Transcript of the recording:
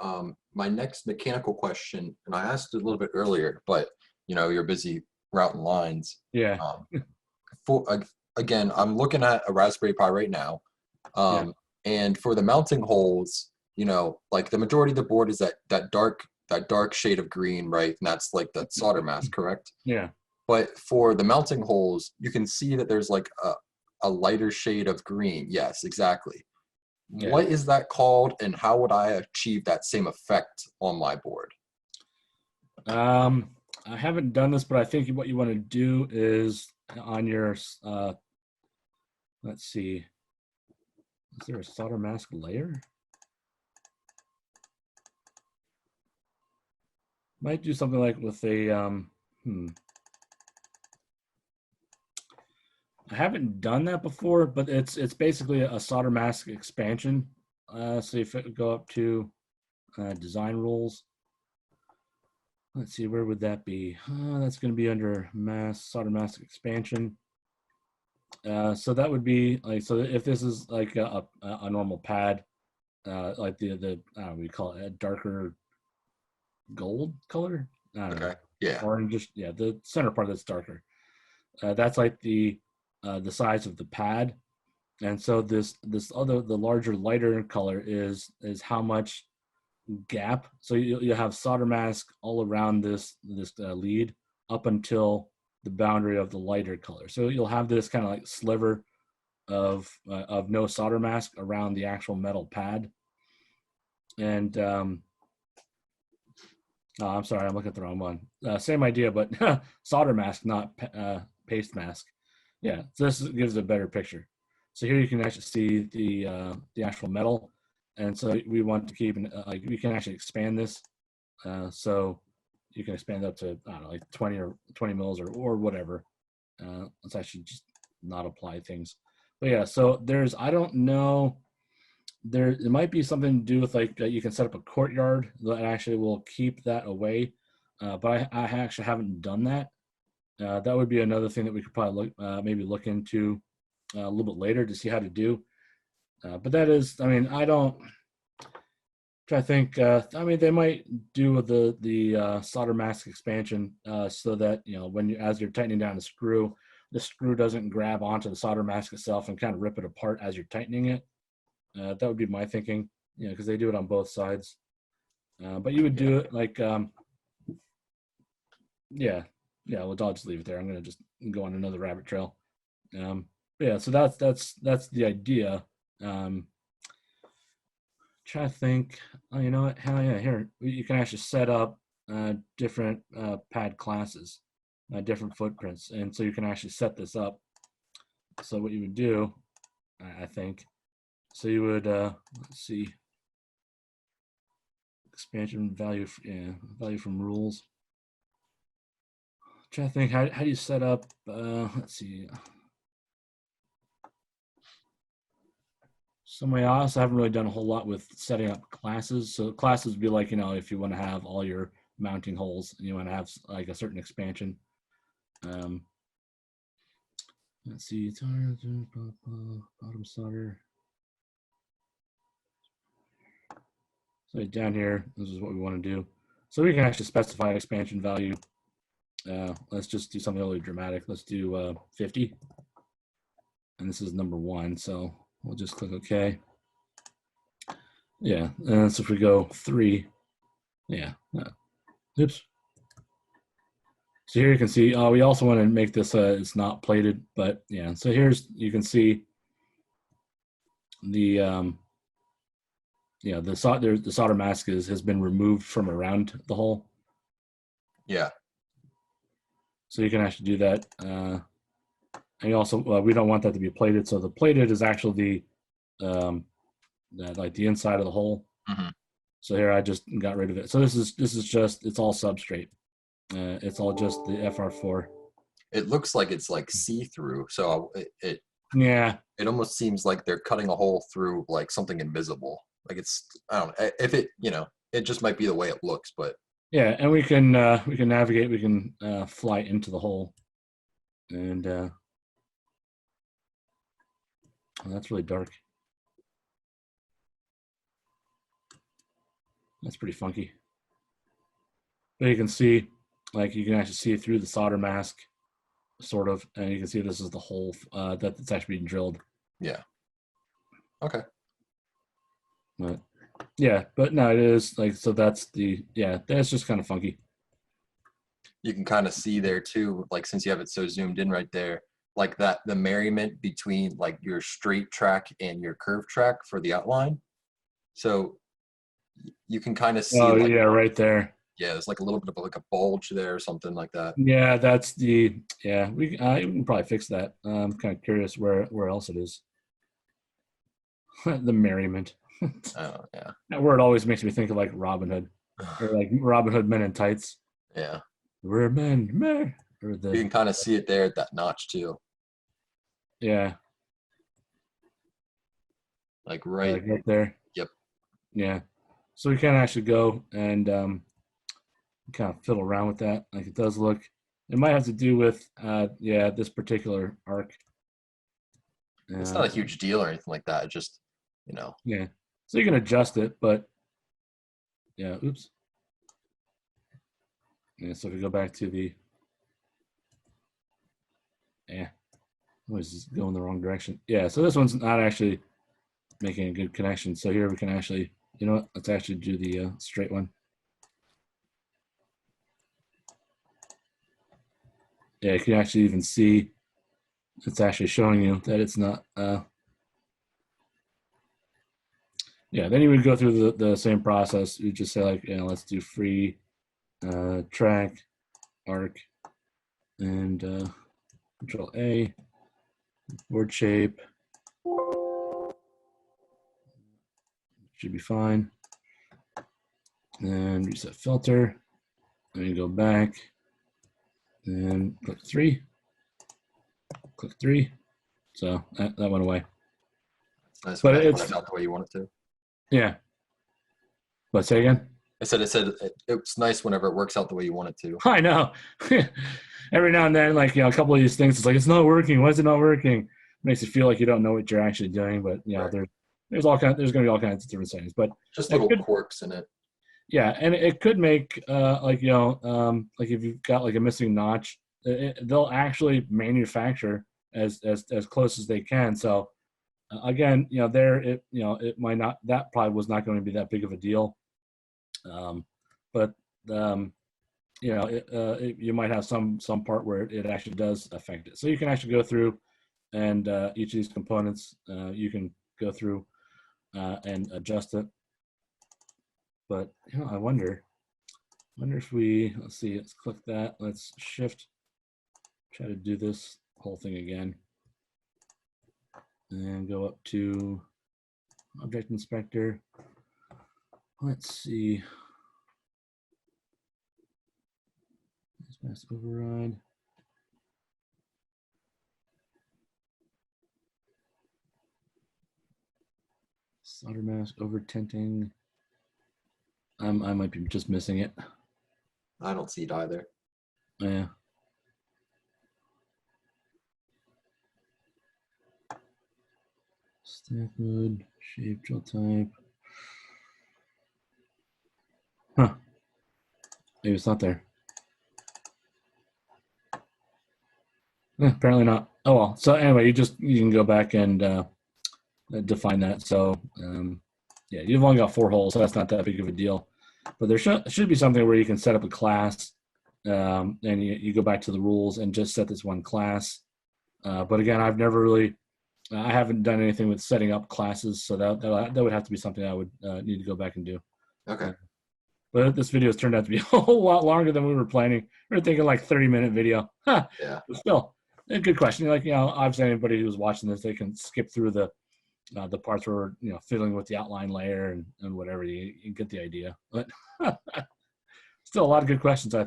My next mechanical question, and I asked it a little bit earlier, but you're busy routing lines. Yeah, Um, for again, I'm looking at a Raspberry Pi right now, yeah, and for the mounting holes, like the majority of the board is that dark shade of green, right? And that's like the solder mask, correct? yeah, But for the mounting holes, you can see that there's like a lighter shade of green. Yes, exactly. yeah. What is that called, and how would I achieve that same effect on my board? Um, I haven't done this, but I think what you want to do is on your, let's see, is there a solder mask layer? Might do something like with a, I haven't done that before, but it's basically a solder mask expansion. So if it go up to design rules, let's see, where would that be? That's going to be under solder mask expansion. So that would be like, so if this is like a normal pad, like the we call it a darker gold color. I don't know, Okay. Yeah. orange. Yeah, the center part that's darker. That's like the size of the pad, and so this other the larger lighter color is how much gap. So you have solder mask all around this lead up until the boundary of the lighter color. So you'll have this kind of like sliver of no solder mask around the actual metal pad. And oh, I'm sorry, I'm looking at the wrong one. Same idea, but solder mask, not paste mask. Yeah, so this gives a better picture. So here you can actually see the actual metal, and so we want to keep like we can actually expand this. So you can expand up to I don't know, like 20 mils or whatever. Let's actually just not apply things. But yeah, so there's I don't know there it might be something to do with like you can set up a courtyard that actually will keep that away. But I actually haven't done that. That would be another thing that we could probably maybe look into a little bit later to see how to do. But that is, I mean, I don't try to think. I mean, they might do the solder mask expansion so that when as you're tightening down the screw doesn't grab onto the solder mask itself and kind of rip it apart as you're tightening it. That would be my thinking, because they do it on both sides. But you would Yeah. do it like, yeah, yeah. Well, I'll just leave it there. I'm gonna just go on another rabbit trail. Yeah, so that's the idea. Um, Try to think. Oh, you know what? Hell yeah! Here you can actually set up different pad classes, different footprints, and so you can actually set this up. So what you would do, I think, so you would let's see. Expansion value, yeah, value from rules. I'm trying to think, how do you set up? Let's see. So I also haven't really done a whole lot with setting up classes. So classes would be like if you want to have all your mounting holes and you want to have like a certain expansion. Um, let's see, bottom solder. So down here, this is what we want to do. So we can actually specify expansion value. Let's just do something really dramatic. Let's do 50. And this is number 1. So we'll just click OK. Yeah. And so if we go 3, yeah. Oops. So here you can see, we also want to make this, it's not plated, but yeah. So you can see the, the solder mask has been removed from around the hole. Yeah. So you can actually do that. And you also, we don't want that to be plated. So the plated is actually like the inside of the hole. Hmm. So here I just got rid of it. So this is just, it's all substrate. It's all just the FR4. It looks like it's like see-through, so Yeah. it almost seems like they're cutting a hole through like something invisible. Like it's I don't know if it just might be the way it looks, but Yeah, and we can navigate. We can fly into the hole, and oh, that's really dark. That's pretty funky. But you can see, like, you can actually see it through the solder mask, sort of, and you can see this is the hole that's actually being drilled. Yeah. Okay. But yeah, but no, it is like, so that's that's just kind of funky. You can kind of see there too, like since you have it so zoomed in right there, like that the merriment between like your straight track and your curved track for the outline. So you can kind of see Oh like, yeah, right there. yeah, there's like a little bit of like a bulge there or something like that. Yeah, that's the we can probably fix that. I'm kind of curious where else it is. The merriment. Oh yeah. That word always makes me think of like Robin Hood, or like Robin Hood Men in Tights. Yeah. We're men. Or You the can kind of see it there at that notch too. yeah, Like right. right there. Yep. Yeah. So we can actually go and kind of fiddle around with that. Like it does look. It might have to do with this particular arc. It's not a huge deal or anything like that. It just, you know. Yeah. So you can adjust it, but yeah. Oops. Yeah. So if we go back to the always going the wrong direction. Yeah. So this one's not actually making a good connection. So here we can actually, you know what? Let's actually do the straight one. Yeah, you can actually even see it's actually showing you that it's not. Yeah, then you would go through the same process. You just say like, let's do free track, arc, and Control A, board shape. Should be fine. And reset filter. Then you go back and click 3. Click 3. So that went away. It's nice But when it it's works out the way you want it to. yeah. But say again. I said it's nice whenever it works out the way you want it to. I know. Every now and then, like a couple of these things, it's like it's not working. Why is it not working? It makes you feel like you don't know what you're actually doing. But Right. there's going to be all kinds of different things. But Just little quirks in it. yeah, and it could make like if you've got like a missing notch, they'll actually manufacture as close as they can. So again, it might not, that probably was not going to be that big of a deal. But you might have some part where it actually does affect it. So you can actually go through and each of these components, you can go through and adjust it. But I wonder if let's see, let's click that, let's shift, try to do this whole thing again, and go up to Object Inspector. Let's see. Mask override. Soldermask over tinting. I might be just missing it. I don't see it either. Yeah. Stack mode, shape, drill type. Huh. Maybe it's not there. Apparently not. Oh well. So anyway, you can go back and define that. So you've only got 4 holes, so that's not that big of a deal. But there should be something where you can set up a class, and you go back to the rules and just set this one class. But again, I haven't done anything with setting up classes, so that would have to be something I would need to go back and do. Okay. But this video has turned out to be a whole lot longer than we were planning. We were thinking like 30-minute video. Huh. Yeah. But still, a good question. Like, obviously anybody who's watching this, they can skip through the parts where we're, fiddling with the outline layer and whatever. You get the idea. But still a lot of good questions, I think.